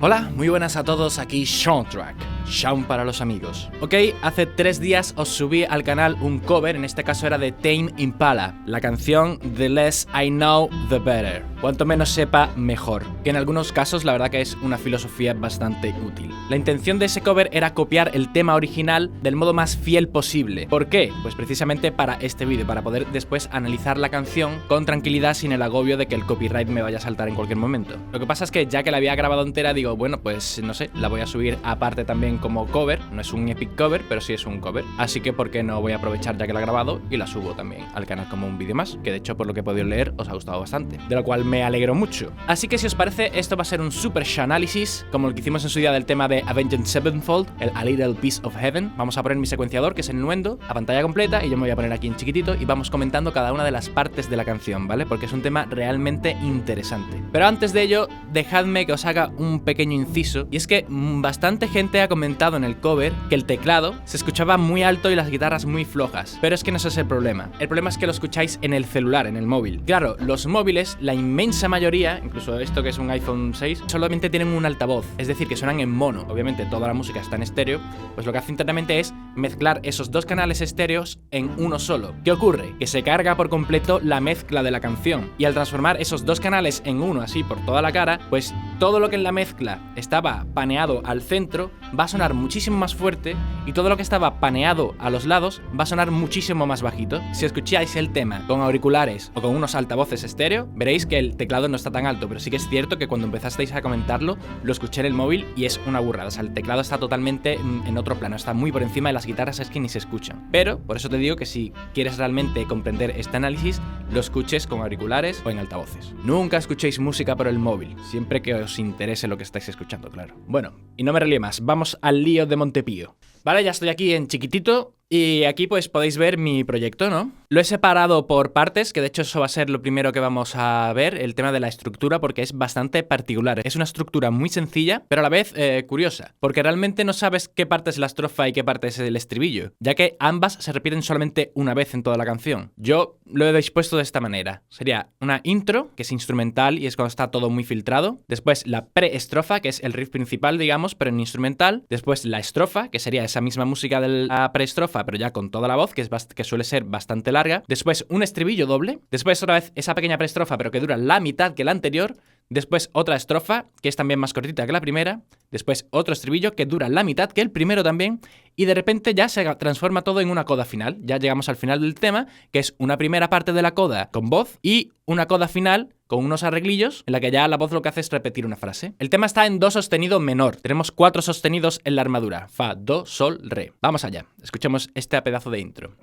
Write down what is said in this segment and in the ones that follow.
Hola, muy buenas a todos, aquí Soundtrack, Sound para los amigos. Ok, hace 3 días os subí al canal un cover, en este caso era de Tame Impala, la canción The Less I Know, The Better. Cuanto menos sepa, mejor. Que en algunos casos la verdad que es una filosofía bastante útil. La intención de ese cover era copiar el tema original del modo más fiel posible. ¿Por qué? Pues precisamente para este vídeo, para poder después analizar la canción con tranquilidad sin el agobio de que el copyright me vaya a saltar en cualquier momento. Lo que pasa es que ya que la había grabado entera, digo, bueno, pues no sé, la voy a subir aparte también como cover. No es un epic cover, pero sí es un cover. Así que, ¿por qué no voy a aprovechar ya que la he grabado y la subo también al canal como un vídeo más? Que de hecho, por lo que he podido leer, os ha gustado bastante. De lo cual me alegro mucho. Así que si os parece, esto va a ser un super análisis, como el que hicimos en su día del tema de Avenged Sevenfold, el A Little Piece of Heaven. Vamos a poner mi secuenciador, que es el Nuendo, a pantalla completa, y yo me voy a poner aquí en chiquitito y vamos comentando cada una de las partes de la canción, ¿vale? Porque es un tema realmente interesante. Pero antes de ello, dejadme que os haga un pequeño inciso, y es que bastante gente ha comentado en el cover que el teclado se escuchaba muy alto y las guitarras muy flojas, pero es que no ese es el problema. El problema es que lo escucháis en el celular, en el móvil. Claro, los móviles, la inmensa mayoría, incluso esto que es un iPhone 6, solamente tienen un altavoz, es decir, que suenan en mono. Obviamente toda la música está en estéreo, pues lo que hace internamente es mezclar esos dos canales estéreos en uno solo. ¿Qué ocurre? Que se carga por completo la mezcla de la canción, y al transformar esos dos canales en uno así por toda la cara, pues todo lo que en la mezcla estaba paneado al centro va a sonar muchísimo más fuerte, y todo lo que estaba paneado a los lados va a sonar muchísimo más bajito. Si escucháis el tema con auriculares o con unos altavoces estéreo, veréis que el teclado no está tan alto, pero sí que es cierto que cuando empezasteis a comentarlo, lo escuché en el móvil y es una burrada. O sea, el teclado está totalmente en otro plano, está muy por encima de las guitarras, es que ni se escuchan. Pero, por eso te digo que si quieres realmente comprender este análisis, lo escuches con auriculares o en altavoces. Nunca escuchéis música por el móvil, siempre que os interese lo que estáis escuchando, claro. Bueno, y no me relíe más, vamos al lío de Montepío. Vale, ya estoy aquí en chiquitito. Y aquí pues podéis ver mi proyecto, ¿no? Lo he separado por partes, que de hecho eso va a ser lo primero que vamos a ver, el tema de la estructura, porque es bastante particular. Es una estructura muy sencilla, pero a la vez curiosa, porque realmente no sabes qué parte es la estrofa y qué parte es el estribillo, ya que ambas se repiten solamente una vez en toda la canción. Yo lo he dispuesto de esta manera. Sería una intro, que es instrumental y es cuando está todo muy filtrado. Después la preestrofa, que es el riff principal, digamos, pero en instrumental. Después la estrofa, que sería esa misma música de la preestrofa, pero ya con toda la voz, que suele ser bastante larga. Después un estribillo doble. Después otra vez esa pequeña preestrofa, pero que dura la mitad que la anterior. Después otra estrofa, que es también más cortita que la primera. Después otro estribillo, que dura la mitad que el primero también. Y de repente ya se transforma todo en una coda final. Ya llegamos al final del tema, que es una primera parte de la coda con voz y una coda final con unos arreglillos en la que ya la voz lo que hace es repetir una frase. El tema está en do sostenido menor. Tenemos 4 sostenidos en la armadura. Fa, do, sol, re. Vamos allá. Escuchemos este pedazo de intro.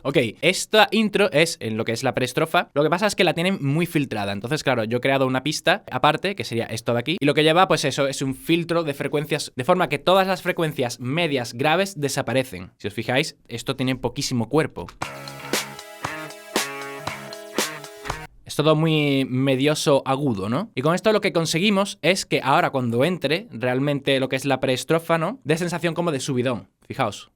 Ok, esta intro es en lo que es la preestrofa. Lo que pasa es que la tienen muy filtrada. Entonces, claro, yo he creado una pista aparte, que sería esto de aquí. Y lo que lleva, pues eso, es un filtro de frecuencias, de forma que todas las frecuencias medias graves desaparecen. Si os fijáis, esto tiene poquísimo cuerpo. Es todo muy medioso agudo, ¿no? Y con esto lo que conseguimos es que ahora cuando entre realmente lo que es la preestrofa, ¿no? Dé sensación como de subidón. Fijaos.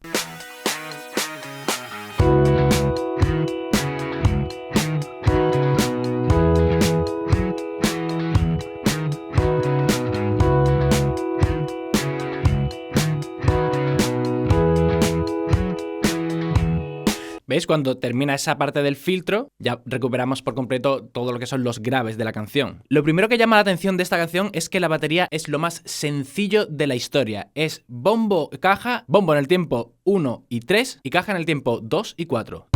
¿Veis? Cuando termina esa parte del filtro, ya recuperamos por completo todo lo que son los graves de la canción. Lo primero que llama la atención de esta canción es que la batería es lo más sencillo de la historia. Es bombo, caja, bombo en el tiempo 1 y 3 y caja en el tiempo 2 y 4.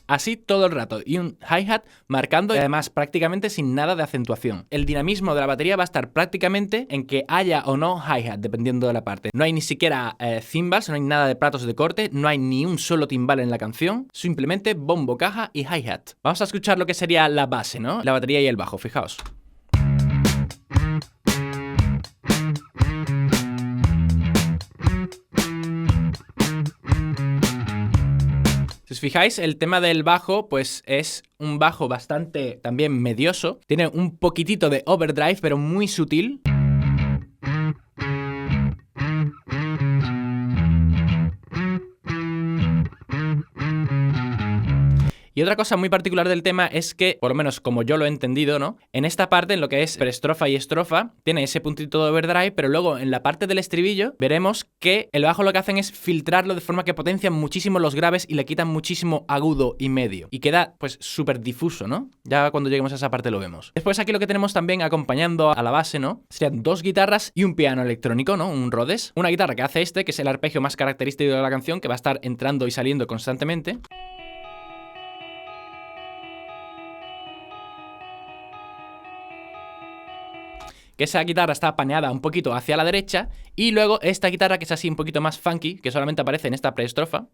Así todo el rato, y un hi-hat marcando, y además prácticamente sin nada de acentuación. El dinamismo de la batería va a estar prácticamente en que haya o no hi-hat, dependiendo de la parte. No hay ni siquiera cymbals, no hay nada de platos de corte, no hay ni un solo timbal en la canción, simplemente bombo, caja y hi-hat. Vamos a escuchar lo que sería la base, ¿no? La batería y el bajo, fijaos. Si os fijáis, el tema del bajo, pues es un bajo bastante también medioso. Tiene un poquitito de overdrive, pero muy sutil. Y otra cosa muy particular del tema es que, por lo menos como yo lo he entendido, ¿no? En esta parte, en lo que es preestrofa y estrofa, tiene ese puntito de overdrive, pero luego en la parte del estribillo veremos que el bajo lo que hacen es filtrarlo de forma que potencian muchísimo los graves y le quitan muchísimo agudo y medio. Y queda pues súper difuso, ¿no? Ya cuando lleguemos a esa parte lo vemos. Después aquí lo que tenemos también acompañando a la base, ¿no? Serían dos guitarras y un piano electrónico, ¿no? Un Rhodes. Una guitarra que hace que es el arpegio más característico de la canción, que va a estar entrando y saliendo constantemente. Que esa guitarra está paneada un poquito hacia la derecha, y luego esta guitarra que es así un poquito más funky, que solamente aparece en esta preestrofa.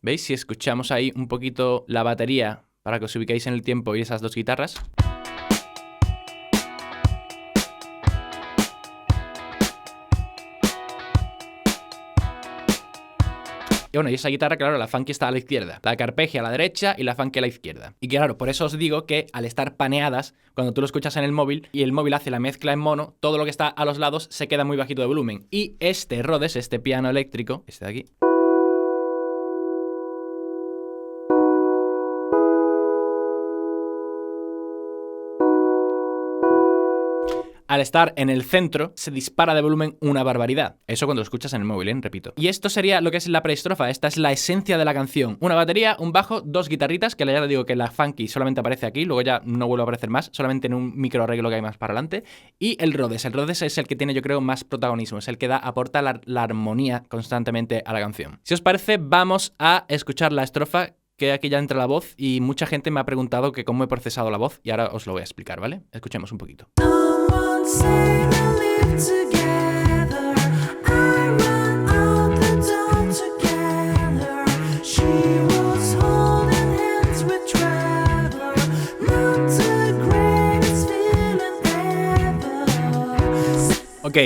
¿Veis? Si escuchamos ahí un poquito la batería, para que os ubiquéis en el tiempo y esas dos guitarras. Y bueno, y esa guitarra, claro, la funky está a la izquierda, la que arpegia a la derecha y la funky a la izquierda. Y claro, por eso os digo que al estar paneadas, cuando tú lo escuchas en el móvil y el móvil hace la mezcla en mono, todo lo que está a los lados se queda muy bajito de volumen. Y este Rhodes, este piano eléctrico, este de aquí, al estar en el centro, se dispara de volumen una barbaridad. Eso cuando lo escuchas en el móvil, repito. Y esto sería lo que es la preestrofa. Esta es la esencia de la canción. Una batería, un bajo, dos guitarritas, que ya te digo que la funky solamente aparece aquí, luego ya no vuelve a aparecer más, solamente en un micro arreglo que hay más para adelante. Y el Rhodes. El Rhodes es el que tiene, yo creo, más protagonismo. Es el que aporta la armonía constantemente a la canción. Si os parece, vamos a escuchar la estrofa, que aquí ya entra la voz y mucha gente me ha preguntado que cómo he procesado la voz y ahora os lo voy a explicar, ¿vale? Escuchemos un poquito. Ok,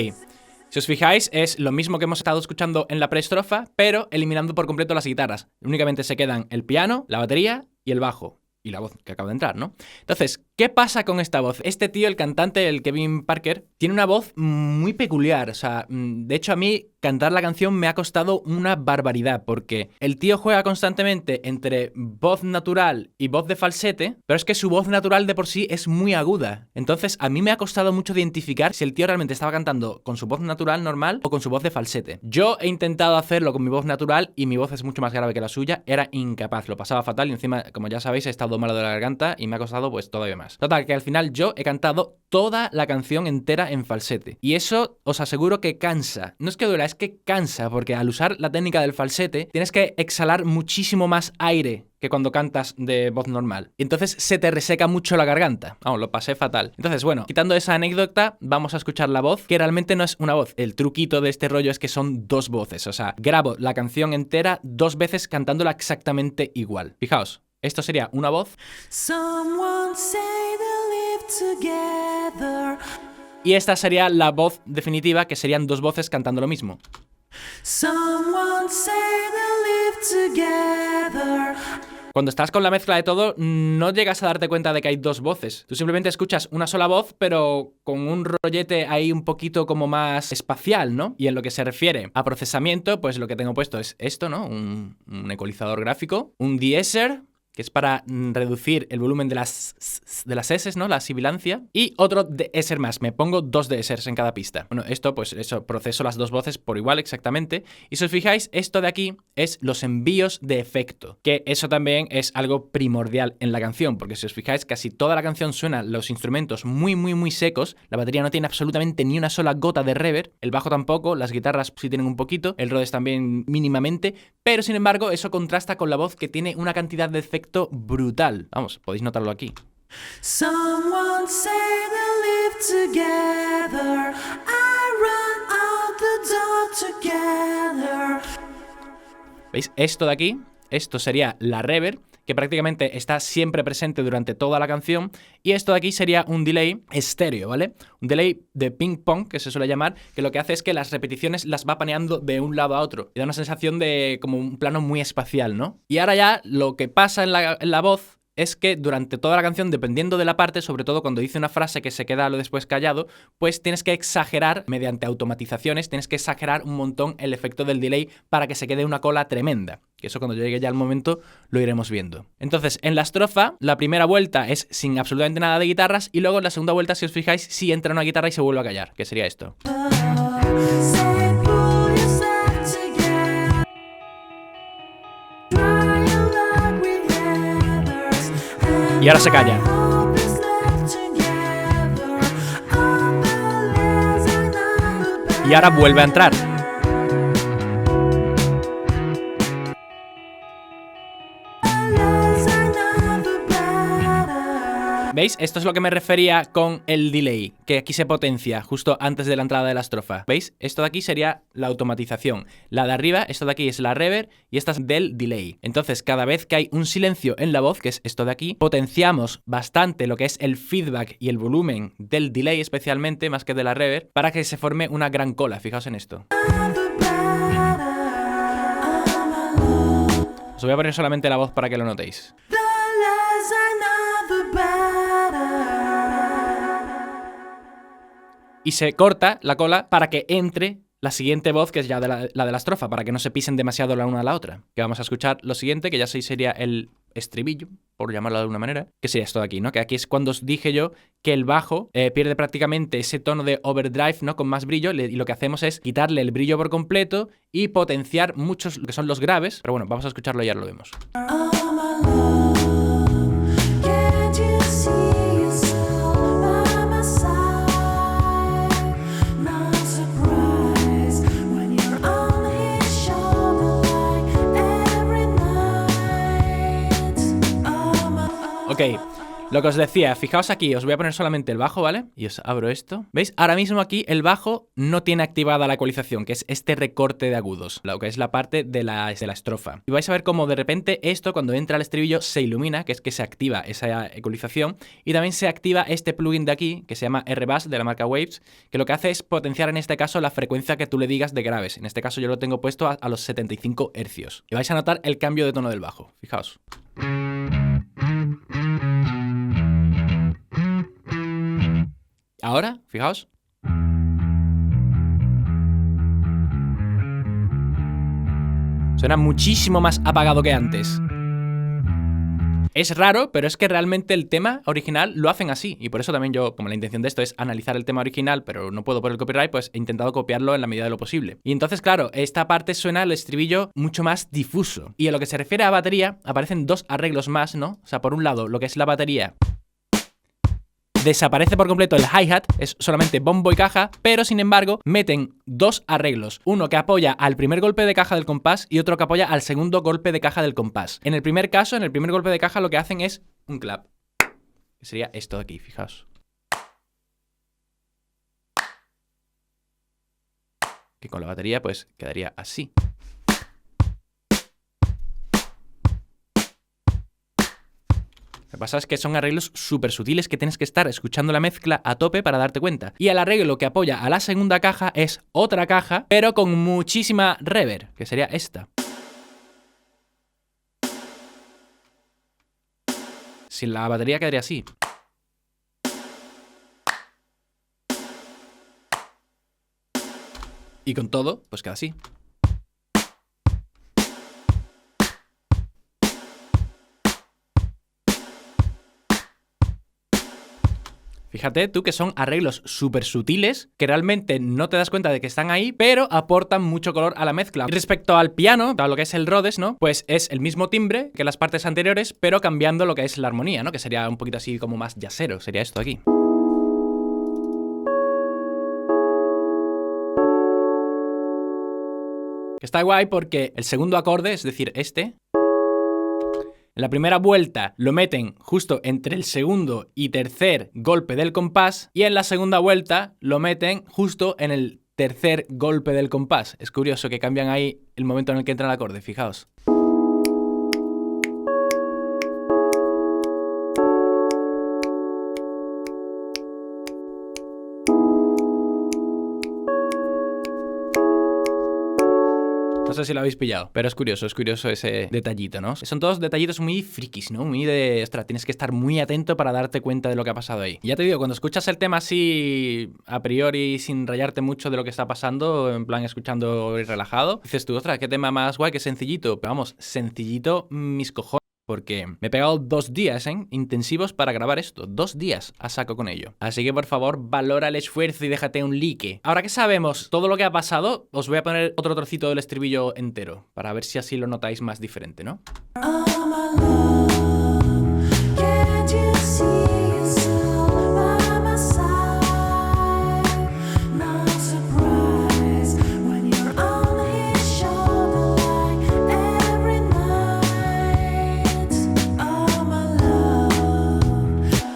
si os fijáis es lo mismo que hemos estado escuchando en la preestrofa, pero eliminando por completo las guitarras. Únicamente se quedan el piano, la batería y el bajo. Y la voz que acaba de entrar, ¿no? Entonces, ¿qué pasa con esta voz? Este tío, el cantante, el Kevin Parker, tiene una voz muy peculiar. O sea, de hecho a mí cantar la canción me ha costado una barbaridad, porque el tío juega constantemente entre voz natural y voz de falsete, pero es que su voz natural de por sí es muy aguda. Entonces, a mí me ha costado mucho identificar si el tío realmente estaba cantando con su voz natural normal o con su voz de falsete. Yo he intentado hacerlo con mi voz natural y mi voz es mucho más grave que la suya, era incapaz, lo pasaba fatal y encima, como ya sabéis, he estado malo de la garganta y me ha costado pues todavía más. Total, que al final yo he cantado toda la canción entera en falsete. Y eso os aseguro que cansa. No es que duela, es que cansa, porque al usar la técnica del falsete tienes que exhalar muchísimo más aire que cuando cantas de voz normal. Y entonces se te reseca mucho la garganta. Vamos, lo pasé fatal. Entonces, bueno, quitando esa anécdota, vamos a escuchar la voz, que realmente no es una voz. El truquito de este rollo es que son dos voces. O sea, grabo la canción entera dos veces cantándola exactamente igual. Fijaos. Esto sería una voz. Y esta sería la voz definitiva, que serían dos voces cantando lo mismo. Cuando estás con la mezcla de todo, no llegas a darte cuenta de que hay dos voces. Tú simplemente escuchas una sola voz, pero con un rollete ahí un poquito como más espacial, ¿no? Y en lo que se refiere a procesamiento, pues lo que tengo puesto es esto, ¿no? Un ecualizador gráfico, un de-esser, que es para reducir el volumen de las S, ¿no? La sibilancia. Y otro de-esser más. Me pongo dos de-essers en cada pista. Bueno, esto, pues eso, proceso las dos voces por igual exactamente. Y si os fijáis, esto de aquí es los envíos de efecto. Que eso también es algo primordial en la canción. Porque si os fijáis, casi toda la canción suena los instrumentos muy, muy, muy secos. La batería no tiene absolutamente ni una sola gota de reverb. El bajo tampoco. Las guitarras sí tienen un poquito. El Rhodes también mínimamente. Pero, sin embargo, eso contrasta con la voz, que tiene una cantidad de efecto brutal. Vamos, podéis notarlo aquí. ¿Veis? Esto de aquí, esto sería la reverb, que prácticamente está siempre presente durante toda la canción, y esto de aquí sería un delay estéreo, ¿vale? Un delay de ping pong, que se suele llamar, que lo que hace es que las repeticiones las va paneando de un lado a otro, y da una sensación de como un plano muy espacial, ¿no? Y ahora ya lo que pasa en la voz es que durante toda la canción, dependiendo de la parte, sobre todo cuando dice una frase que se queda lo después callado, pues tienes que exagerar, mediante automatizaciones, tienes que exagerar un montón el efecto del delay para que se quede una cola tremenda. Que eso cuando llegue ya al momento lo iremos viendo. Entonces, en la estrofa, la primera vuelta es sin absolutamente nada de guitarras y luego en la segunda vuelta, si os fijáis, sí entra una guitarra y se vuelve a callar, que sería esto. Y ahora se calla. Y ahora vuelve a entrar. ¿Veis? Esto es lo que me refería con el delay, que aquí se potencia justo antes de la entrada de la estrofa. ¿Veis? Esto de aquí sería la automatización. La de arriba, esto de aquí es la reverb y esta es del delay. Entonces, cada vez que hay un silencio en la voz, que es esto de aquí, potenciamos bastante lo que es el feedback y el volumen del delay especialmente, más que de la reverb, para que se forme una gran cola. Fijaos en esto. Os voy a poner solamente la voz para que lo notéis. Y se corta la cola para que entre la siguiente voz, que es ya la de la estrofa, para que no se pisen demasiado la una a la otra. Que vamos a escuchar lo siguiente, que ya sería el estribillo, por llamarlo de alguna manera, que sería esto de aquí, ¿no? Que aquí es cuando os dije yo que el bajo pierde prácticamente ese tono de overdrive, ¿no? Con más brillo, y lo que hacemos es quitarle el brillo por completo y potenciar muchos, lo que son los graves. Pero bueno, vamos a escucharlo y ahora lo vemos. Ok, lo que os decía, fijaos aquí, os voy a poner solamente el bajo, ¿vale? Y os abro esto. ¿Veis? Ahora mismo aquí el bajo no tiene activada la ecualización, que es este recorte de agudos, lo que es la parte de la estrofa. Y vais a ver cómo de repente esto, cuando entra al estribillo, se ilumina, que es que se activa esa ecualización. Y también se activa este plugin de aquí, que se llama R-Bass, de la marca Waves, que lo que hace es potenciar en este caso la frecuencia que tú le digas de graves. En este caso yo lo tengo puesto a los 75 hercios. Y vais a notar el cambio de tono del bajo. Fijaos. Ahora, fijaos. Suena muchísimo más apagado que antes. Es raro, pero es que realmente el tema original lo hacen así. Y por eso también yo, como la intención de esto es analizar el tema original, pero no puedo por el copyright, pues he intentado copiarlo en la medida de lo posible. Y entonces, claro, esta parte suena el estribillo mucho más difuso. Y en lo que se refiere a batería, aparecen dos arreglos más, ¿no? O sea, por un lado, lo que es la batería, desaparece por completo el hi-hat, es solamente bombo y caja, pero sin embargo meten dos arreglos, uno que apoya al primer golpe de caja del compás y otro que apoya al segundo golpe de caja del compás. En el primer caso, en el primer golpe de caja, lo que hacen es un clap, que sería esto de aquí, fijaos. Que con la batería pues quedaría así. Lo que pasa es que son arreglos súper sutiles que tienes que estar escuchando la mezcla a tope para darte cuenta. Y el arreglo que apoya a la segunda caja es otra caja, pero con muchísima reverb, que sería esta. Sin la batería quedaría así. Y con todo, pues queda así. Fíjate tú que son arreglos súper sutiles que realmente no te das cuenta de que están ahí, pero aportan mucho color a la mezcla. Y respecto al piano, a lo que es el Rhodes, ¿no? Pues es el mismo timbre que las partes anteriores, pero cambiando lo que es la armonía, ¿no? Que sería un poquito así como más jazzero, sería esto aquí. Que está guay porque el segundo acorde, es decir, este, en la primera vuelta lo meten justo entre el segundo y tercer golpe del compás y en la segunda vuelta lo meten justo en el tercer golpe del compás. Es curioso que cambian ahí el momento en el que entra el acorde, fijaos. No sé si lo habéis pillado, pero es curioso ese detallito, ¿no? Son todos detallitos muy frikis, ¿no? Muy de... Ostras, tienes que estar muy atento para darte cuenta de lo que ha pasado ahí. Y ya te digo, cuando escuchas el tema así, a priori, sin rayarte mucho de lo que está pasando, en plan escuchando y relajado, dices tú, ostras, qué tema más guay, qué sencillito. Pero vamos, sencillito mis cojones. Porque me he pegado 2 días intensivos para grabar esto. 2 días a saco con ello. Así que por favor, valora el esfuerzo y déjate un like. Ahora que sabemos todo lo que ha pasado, os voy a poner otro trocito del estribillo entero. Para ver si así lo notáis más diferente, ¿no?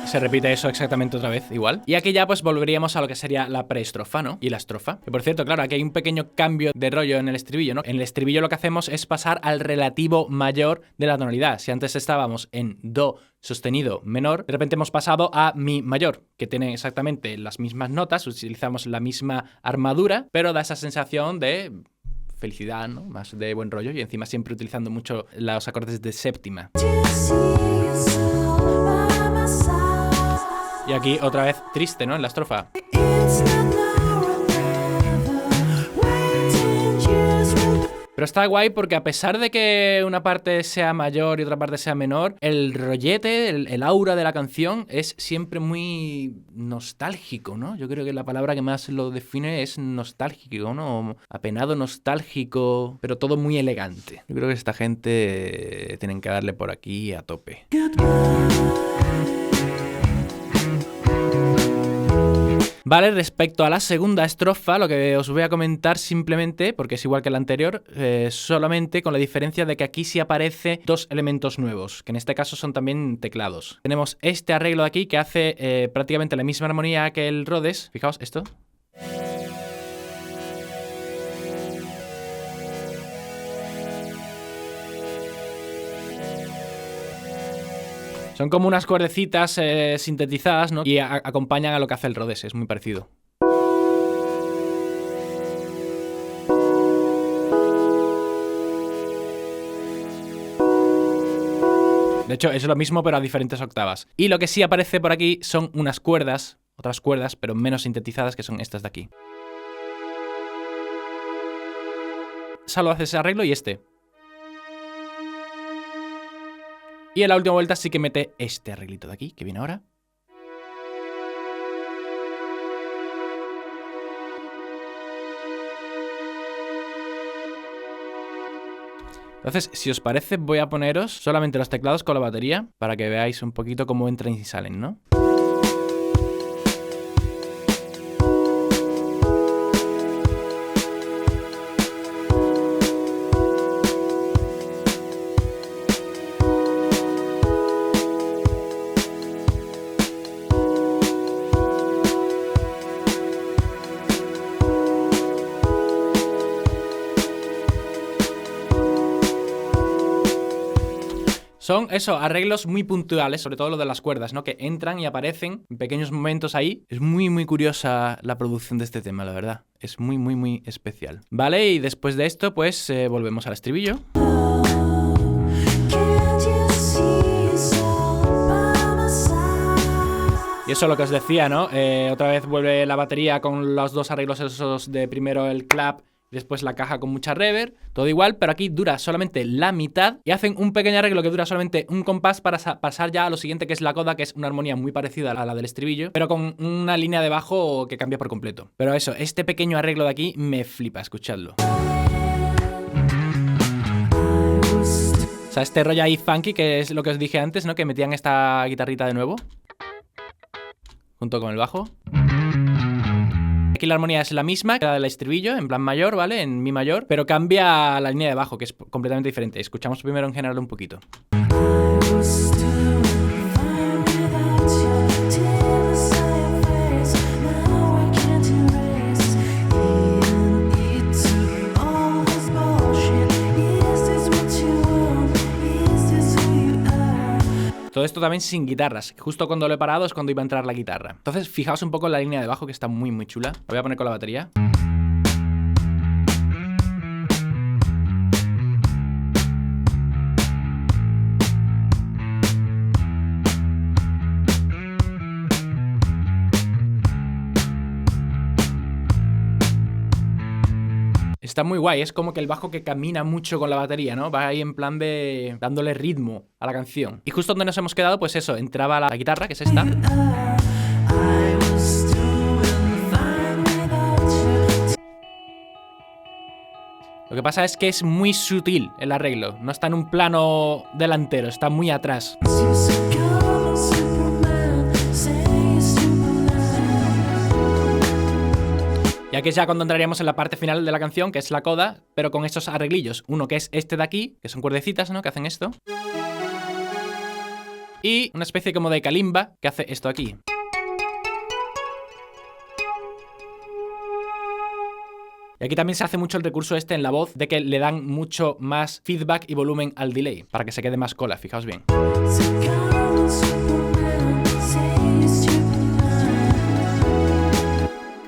Se repite eso exactamente otra vez, igual. Y aquí ya pues volveríamos a lo que sería la preestrofa, ¿no? Y la estrofa. Que por cierto, claro, aquí hay un pequeño cambio de rollo en el estribillo, ¿no? En el estribillo lo que hacemos es pasar al relativo mayor de la tonalidad. Si antes estábamos en do sostenido menor, de repente hemos pasado a mi mayor, que tiene exactamente las mismas notas, utilizamos la misma armadura, pero da esa sensación de felicidad, ¿no? Más de buen rollo y encima siempre utilizando mucho los acordes de séptima. Y aquí otra vez triste, ¿no? En la estrofa. Pero está guay porque a pesar de que una parte sea mayor y otra parte sea menor, el rollete, el aura de la canción es siempre muy nostálgico, ¿no? Yo creo que la palabra que más lo define es nostálgico, ¿no? Apenado, nostálgico, pero todo muy elegante. Yo creo que esta gente tienen que darle por aquí a tope. Vale, respecto a la segunda estrofa, lo que os voy a comentar simplemente, porque es igual que la anterior, solamente con la diferencia de que aquí sí aparece 2 elementos nuevos, que en este caso son también teclados. Tenemos este arreglo de aquí que hace prácticamente la misma armonía que el Rhodes. Fijaos esto. Son como unas cuerdecitas sintetizadas, ¿no? Y acompañan a lo que hace el Rhodes, es muy parecido. De hecho, es lo mismo pero a diferentes octavas. Y lo que sí aparece por aquí son unas cuerdas, otras cuerdas, pero menos sintetizadas, que son estas de aquí. Solo hace ese arreglo y este. Y en la última vuelta sí que mete este arreglito de aquí, que viene ahora. Entonces, si os parece, voy a poneros solamente los teclados con la batería para que veáis un poquito cómo entran y salen, ¿no? Son, eso, arreglos muy puntuales, sobre todo lo de las cuerdas, ¿no? Que entran y aparecen en pequeños momentos ahí. Es muy, muy curiosa la producción de este tema, la verdad. Es muy, muy, muy especial. Vale, y después de esto, pues volvemos al estribillo. Y eso es lo que os decía, ¿no? Otra vez vuelve la batería con los 2 arreglos esos de primero el clap, después la caja con mucha reverb, todo igual, pero aquí dura solamente la mitad y hacen un pequeño arreglo que dura solamente un compás para pasar ya a lo siguiente, que es la coda, que es una armonía muy parecida a la del estribillo, pero con una línea de bajo que cambia por completo. Pero eso, este pequeño arreglo de aquí me flipa, escuchadlo. O sea, este rollo ahí funky, que es lo que os dije antes, ¿no? Que metían esta guitarrita de nuevo, junto con el bajo. Aquí la armonía es la misma que la del estribillo, en plan mayor, ¿vale? En mi mayor, pero cambia la línea de bajo, que es completamente diferente. Escuchamos primero en general un poquito. Todo esto también sin guitarras. Justo cuando lo he parado es cuando iba a entrar la guitarra. Entonces, fijaos un poco en la línea de bajo, que está muy, muy chula. Lo voy a poner con la batería. Está muy guay, es como que el bajo que camina mucho con la batería, ¿no? Va ahí en plan de dándole ritmo a la canción. Y justo donde nos hemos quedado, pues eso, entraba la guitarra, que es esta. Lo que pasa es que es muy sutil el arreglo, no está en un plano delantero, está muy atrás. Y aquí es ya cuando entraríamos en la parte final de la canción, que es la coda, pero con estos arreglillos. Uno que es este de aquí, que son cuerdecitas, ¿no? Que hacen esto. Y una especie como de kalimba, que hace esto aquí. Y aquí también se hace mucho el recurso este en la voz de que le dan mucho más feedback y volumen al delay, para que se quede más cola, fijaos bien.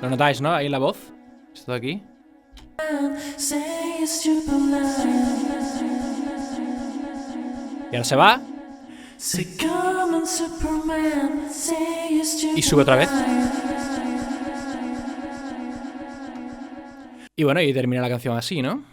¿Lo notáis, no? Ahí en la voz. Esto de aquí. Y ahora se va. Y sube otra vez. Y bueno, y termina la canción así, ¿no?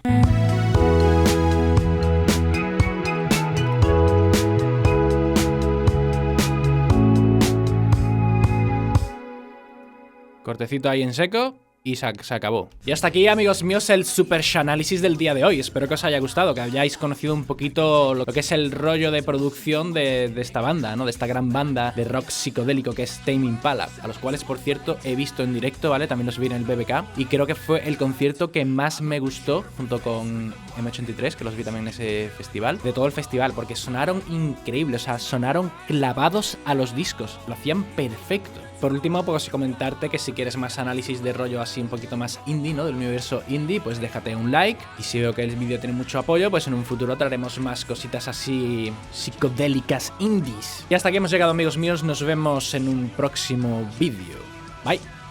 Cortecito ahí en seco. Y se acabó. Y hasta aquí, amigos míos, el super análisis del día de hoy. Espero que os haya gustado, que hayáis conocido un poquito lo que es el rollo de producción de esta banda, ¿no? De esta gran banda de rock psicodélico que es Tame Impala, a los cuales, por cierto, he visto en directo, ¿vale? También los vi en el BBK y creo que fue el concierto que más me gustó, junto con M83, que los vi también en ese festival, de todo el festival, porque sonaron increíbles, o sea, sonaron clavados a los discos, lo hacían perfecto. Por último, pues comentarte que si quieres más análisis de rollo así un poquito más indie, ¿no? Del universo indie, pues déjate un like. Y si veo que el vídeo tiene mucho apoyo, pues en un futuro traeremos más cositas así psicodélicas indies. Y hasta aquí hemos llegado, amigos míos. Nos vemos en un próximo vídeo. Bye.